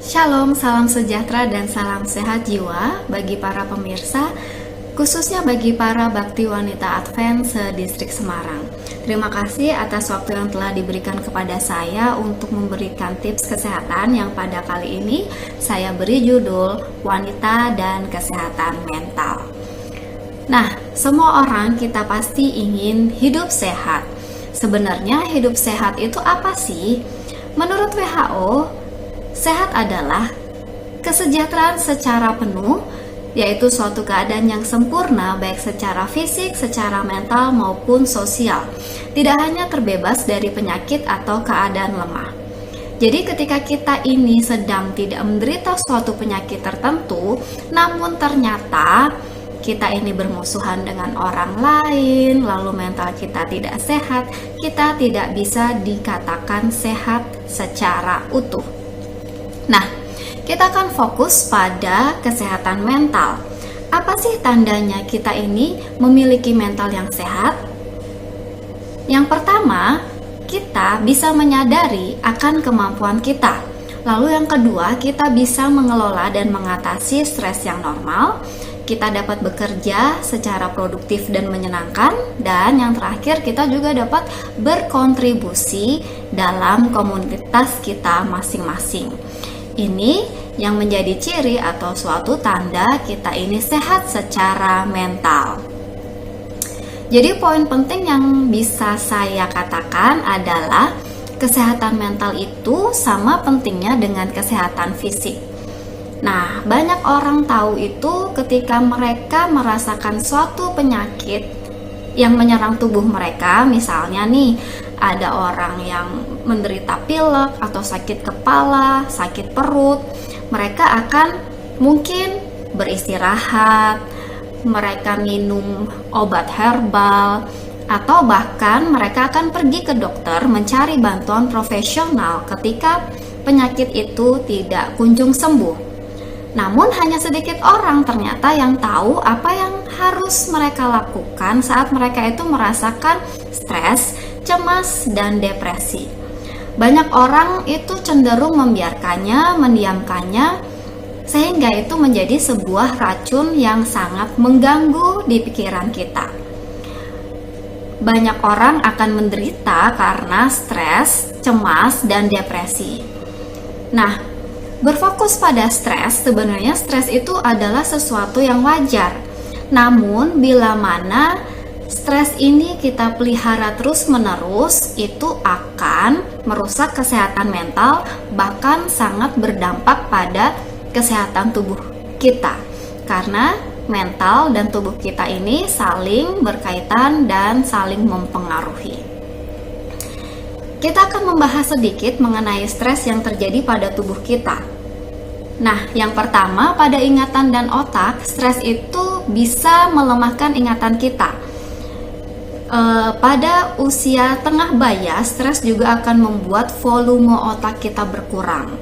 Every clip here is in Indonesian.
Shalom, salam sejahtera dan salam sehat jiwa bagi para pemirsa, khususnya bagi para bakti wanita Advent se-Distrik Semarang. Terima kasih atas waktu yang telah diberikan kepada saya untuk memberikan tips kesehatan yang pada kali ini saya beri judul Wanita dan Kesehatan Mental. Nah, semua orang kita pasti ingin hidup sehat. Sebenarnya hidup sehat itu apa sih? Menurut WHO, sehat adalah kesejahteraan secara penuh, yaitu suatu keadaan yang sempurna baik secara fisik, secara mental maupun sosial. Tidak hanya terbebas dari penyakit atau keadaan lemah. Jadi ketika kita ini sedang tidak menderita suatu penyakit tertentu, namun ternyata kita ini bermusuhan dengan orang lain, lalu mental kita tidak sehat, kita tidak bisa dikatakan sehat secara utuh. Nah, kita akan fokus pada kesehatan mental. Apa sih tandanya kita ini memiliki mental yang sehat? Yang pertama, kita bisa menyadari akan kemampuan kita. Lalu yang kedua, kita bisa mengelola dan mengatasi stres yang normal. Kita dapat bekerja secara produktif dan menyenangkan. Dan yang terakhir, kita juga dapat berkontribusi dalam komunitas kita masing-masing. Ini yang menjadi ciri atau suatu tanda kita ini sehat secara mental. Jadi poin penting yang bisa saya katakan adalah kesehatan mental itu sama pentingnya dengan kesehatan fisik. Nah, banyak orang tahu itu ketika mereka merasakan suatu penyakit yang menyerang tubuh mereka. Misalnya nih, ada orang yang menderita pilek atau sakit kepala, sakit perut. Mereka akan mungkin beristirahat, mereka minum obat herbal, atau bahkan mereka akan pergi ke dokter mencari bantuan profesional ketika penyakit itu tidak kunjung sembuh. Namun hanya sedikit orang ternyata yang tahu apa yang harus mereka lakukan saat mereka itu merasakan stres, cemas, dan depresi. Banyak orang itu cenderung membiarkannya, mendiamkannya, sehingga itu menjadi sebuah racun yang sangat mengganggu di pikiran kita. Banyak orang akan menderita karena stres, cemas, dan depresi. Nah, berfokus pada stres, sebenarnya stres itu adalah sesuatu yang wajar. Namun, bila mana stres ini kita pelihara terus-menerus, itu akan merusak kesehatan mental, bahkan sangat berdampak pada kesehatan tubuh kita. Karena mental dan tubuh kita ini saling berkaitan dan saling mempengaruhi. Kita akan membahas sedikit mengenai stres yang terjadi pada tubuh kita. Nah, yang pertama, pada ingatan dan otak, stres itu bisa melemahkan ingatan kita. Pada usia tengah baya, stres juga akan membuat volume otak kita berkurang.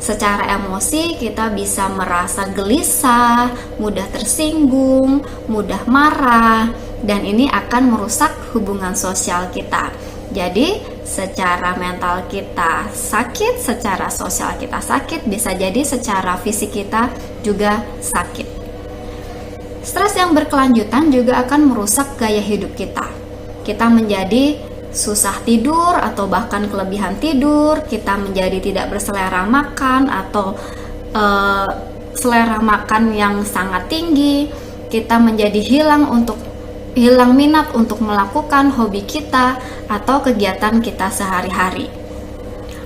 Secara emosi, kita bisa merasa gelisah, mudah tersinggung, mudah marah, dan ini akan merusak hubungan sosial kita. Jadi, secara mental kita sakit, secara sosial kita sakit, bisa jadi secara fisik kita juga sakit. Stres yang berkelanjutan juga akan merusak gaya hidup kita. Kita menjadi susah tidur atau bahkan kelebihan tidur, kita menjadi tidak berselera makan atau selera makan yang sangat tinggi, kita menjadi hilang minat untuk melakukan hobi kita atau kegiatan kita sehari-hari.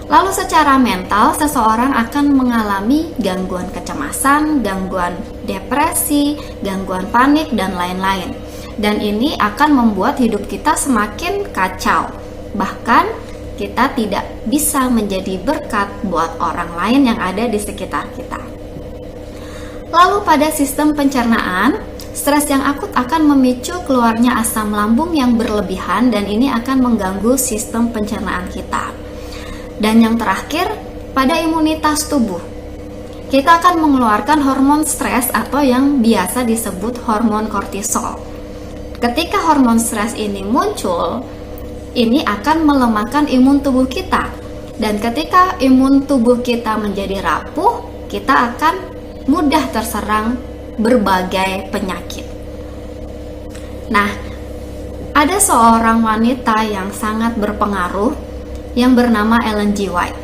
Lalu secara mental, seseorang akan mengalami gangguan kecemasan, gangguan depresi, gangguan panik, dan lain-lain. Dan ini akan membuat hidup kita semakin kacau. Bahkan kita tidak bisa menjadi berkat buat orang lain yang ada di sekitar kita. Lalu pada sistem pencernaan, stres yang akut akan memicu keluarnya asam lambung yang berlebihan dan ini akan mengganggu sistem pencernaan kita. Dan yang terakhir, pada imunitas tubuh. Kita akan mengeluarkan hormon stres atau yang biasa disebut hormon kortisol. Ketika hormon stres ini muncul, ini akan melemahkan imun tubuh kita. Dan ketika imun tubuh kita menjadi rapuh, kita akan mudah terserang berbagai penyakit. Nah, ada seorang wanita yang sangat berpengaruh yang bernama Ellen G. White.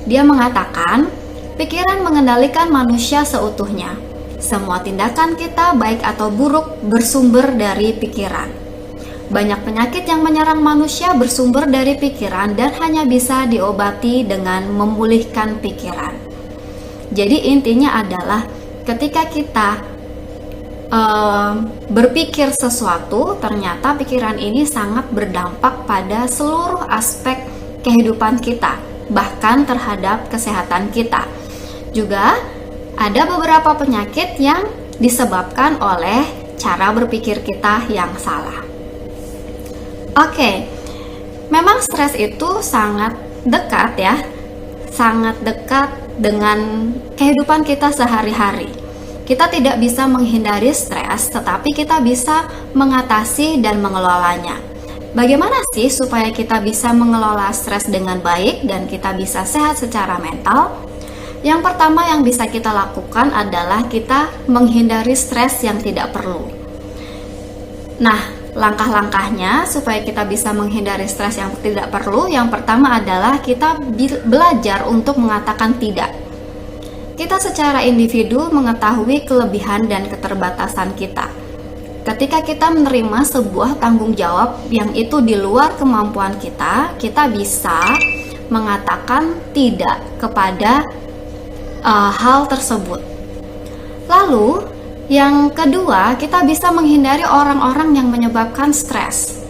Dia mengatakan, pikiran mengendalikan manusia seutuhnya. Semua tindakan kita, baik atau buruk, bersumber dari pikiran. Banyak penyakit yang menyerang manusia bersumber dari pikiran dan hanya bisa diobati dengan memulihkan pikiran. Jadi intinya adalah ketika kita berpikir sesuatu, ternyata pikiran ini sangat berdampak pada seluruh aspek kehidupan kita, bahkan terhadap kesehatan kita. Juga ada beberapa penyakit yang disebabkan oleh cara berpikir kita yang salah. Oke, memang stres itu sangat dekat ya, sangat dekat dengan kehidupan kita sehari-hari. Kita tidak bisa menghindari stres, tetapi kita bisa mengatasi dan mengelolanya. Bagaimana sih supaya kita bisa mengelola stres dengan baik dan kita bisa sehat secara mental? Yang pertama yang bisa kita lakukan adalah kita menghindari stres yang tidak perlu. Nah, langkah-langkahnya supaya kita bisa menghindari stres yang tidak perlu, yang pertama adalah kita belajar untuk mengatakan tidak. Kita secara individu mengetahui kelebihan dan keterbatasan kita. Ketika kita menerima sebuah tanggung jawab yang itu di luar kemampuan kita, kita bisa mengatakan tidak kepada hal tersebut. Lalu, yang kedua, kita bisa menghindari orang-orang yang menyebabkan stres.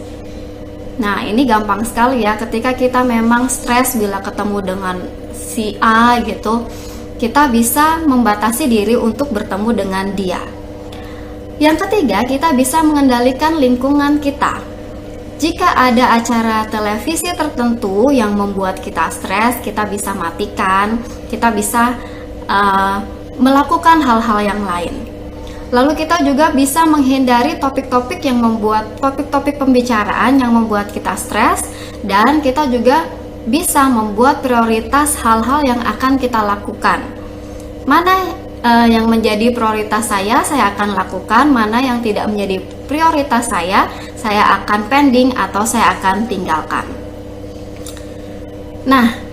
Nah, ini gampang sekali ya, ketika kita memang stres bila ketemu dengan si A gitu, kita bisa membatasi diri untuk bertemu dengan dia. Yang ketiga, kita bisa mengendalikan lingkungan kita. Jika ada acara televisi tertentu yang membuat kita stres, kita bisa matikan, kita bisa melakukan hal-hal yang lain. Lalu kita juga bisa menghindari topik-topik pembicaraan yang membuat kita stres, dan kita juga bisa membuat prioritas hal-hal yang akan kita lakukan. Mana yang menjadi prioritas saya akan lakukan, mana yang tidak menjadi prioritas saya akan pending atau saya akan tinggalkan. Nah,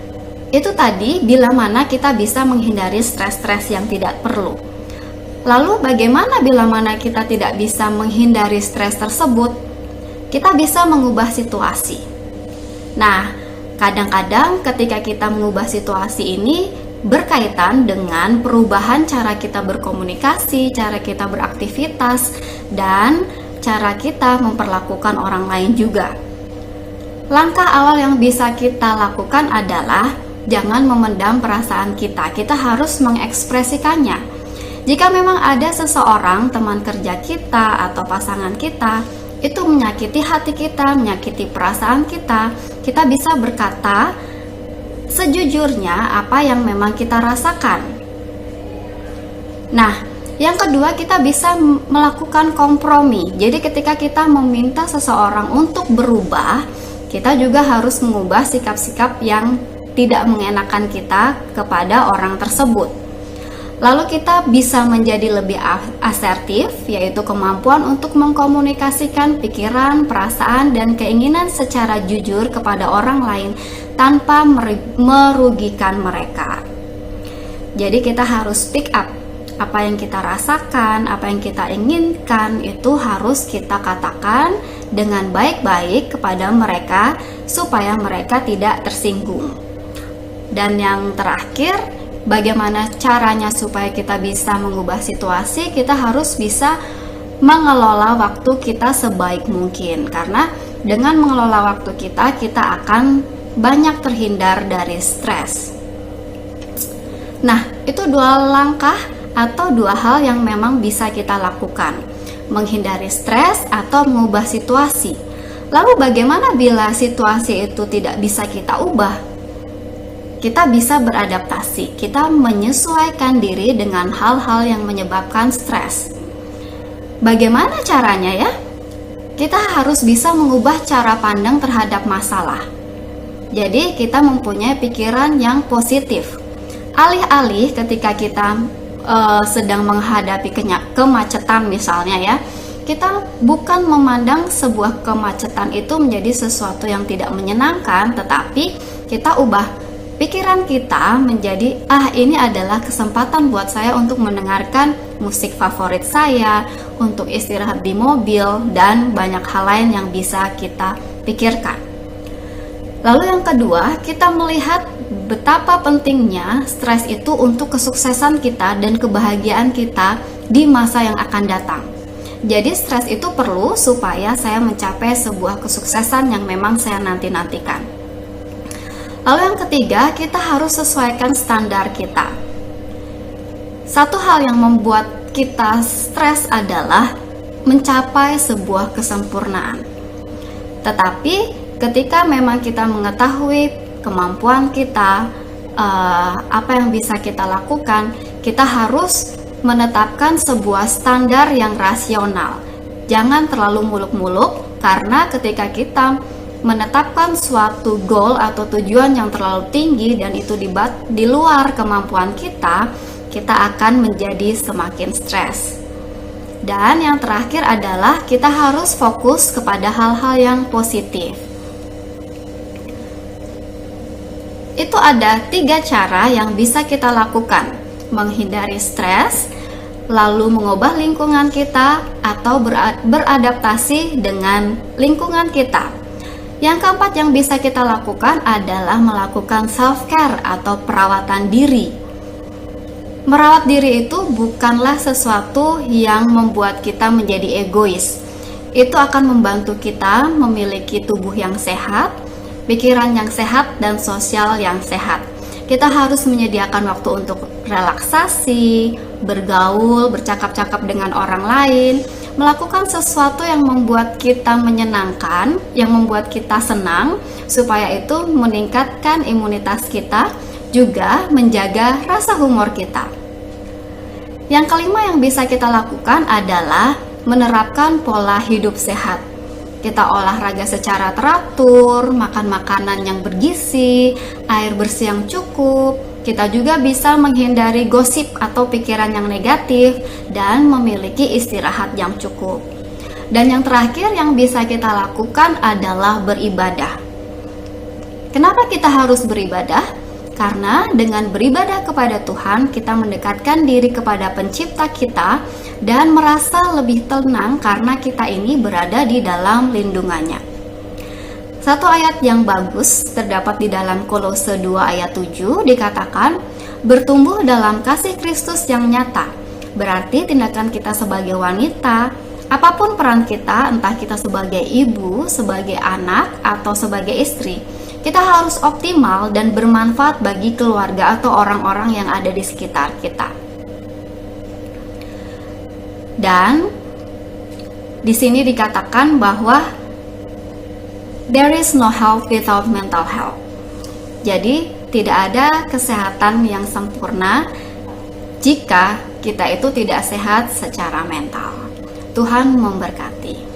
itu tadi bila mana kita bisa menghindari stres-stres yang tidak perlu. Lalu bagaimana bila mana kita tidak bisa menghindari stres tersebut? Kita bisa mengubah situasi. Nah, kadang-kadang ketika kita mengubah situasi ini berkaitan dengan perubahan cara kita berkomunikasi, cara kita beraktivitas, dan cara kita memperlakukan orang lain juga. Langkah awal yang bisa kita lakukan adalah jangan memendam perasaan kita. Kita harus mengekspresikannya. Jika memang ada seseorang, teman kerja kita atau pasangan kita, itu menyakiti hati kita, menyakiti perasaan kita, kita bisa berkata sejujurnya apa yang memang kita rasakan. Nah, yang kedua, kita bisa melakukan kompromi. Jadi ketika kita meminta seseorang untuk berubah, kita juga harus mengubah sikap-sikap yang tidak mengenakan kita kepada orang tersebut. Lalu kita bisa menjadi lebih asertif, yaitu kemampuan untuk mengkomunikasikan pikiran, perasaan, dan keinginan secara jujur kepada orang lain tanpa merugikan mereka. Jadi kita harus speak up. Apa yang kita rasakan, apa yang kita inginkan, itu harus kita katakan dengan baik-baik kepada mereka supaya mereka tidak tersinggung. Dan yang terakhir, bagaimana caranya supaya kita bisa mengubah situasi? Kita harus bisa mengelola waktu kita sebaik mungkin, karena dengan mengelola waktu kita akan banyak terhindar dari stres. Nah, itu dua langkah atau dua hal yang memang bisa kita lakukan, menghindari stres atau mengubah situasi. Lalu bagaimana bila situasi itu tidak bisa kita ubah? Kita bisa beradaptasi, kita menyesuaikan diri dengan hal-hal yang menyebabkan stres. Bagaimana caranya ya? Kita harus bisa mengubah cara pandang terhadap masalah. Jadi kita mempunyai pikiran yang positif. Alih-alih ketika kita sedang menghadapi kemacetan misalnya ya, kita bukan memandang sebuah kemacetan itu menjadi sesuatu yang tidak menyenangkan, tetapi kita ubah pikiran kita menjadi, ini adalah kesempatan buat saya untuk mendengarkan musik favorit saya, untuk istirahat di mobil, dan banyak hal lain yang bisa kita pikirkan. Lalu yang kedua, kita melihat betapa pentingnya stres itu untuk kesuksesan kita dan kebahagiaan kita di masa yang akan datang. Jadi stres itu perlu supaya saya mencapai sebuah kesuksesan yang memang saya nanti-nantikan. Lalu yang ketiga, kita harus sesuaikan standar kita. Satu hal yang membuat kita stres adalah mencapai sebuah kesempurnaan. Tetapi ketika memang kita mengetahui kemampuan kita, apa yang bisa kita lakukan, kita harus menetapkan sebuah standar yang rasional. Jangan terlalu muluk-muluk, karena ketika kita menetapkan suatu goal atau tujuan yang terlalu tinggi dan itu di luar kemampuan kita akan menjadi semakin stres. Dan yang terakhir adalah kita harus fokus kepada hal-hal yang positif. Itu ada 3 cara yang bisa kita lakukan: menghindari stres, lalu mengubah lingkungan kita, atau beradaptasi dengan lingkungan kita. Yang keempat yang bisa kita lakukan adalah melakukan self-care atau perawatan diri. Merawat diri itu bukanlah sesuatu yang membuat kita menjadi egois. Itu akan membantu kita memiliki tubuh yang sehat, pikiran yang sehat, dan sosial yang sehat. Kita harus menyediakan waktu untuk relaksasi, bergaul, bercakap-cakap dengan orang lain, melakukan sesuatu yang membuat kita menyenangkan, yang membuat kita senang, supaya itu meningkatkan imunitas kita, juga menjaga rasa humor kita. Yang kelima yang bisa kita lakukan adalah menerapkan pola hidup sehat. Kita olahraga secara teratur, makan makanan yang bergizi, air bersih yang cukup. Kita juga bisa menghindari gosip atau pikiran yang negatif dan memiliki istirahat yang cukup. Dan yang terakhir yang bisa kita lakukan adalah beribadah. Kenapa kita harus beribadah? Karena dengan beribadah kepada Tuhan, kita mendekatkan diri kepada Pencipta kita dan merasa lebih tenang karena kita ini berada di dalam lindungannya. Satu ayat yang bagus terdapat di dalam Kolose 2 ayat 7 dikatakan, bertumbuh dalam kasih Kristus yang nyata. Berarti tindakan kita sebagai wanita, apapun peran kita, entah kita sebagai ibu, sebagai anak, atau sebagai istri, kita harus optimal dan bermanfaat bagi keluarga atau orang-orang yang ada di sekitar kita. Dan di sini dikatakan bahwa there is no health without mental health. Jadi tidak ada kesehatan yang sempurna jika kita itu tidak sehat secara mental. Tuhan memberkati.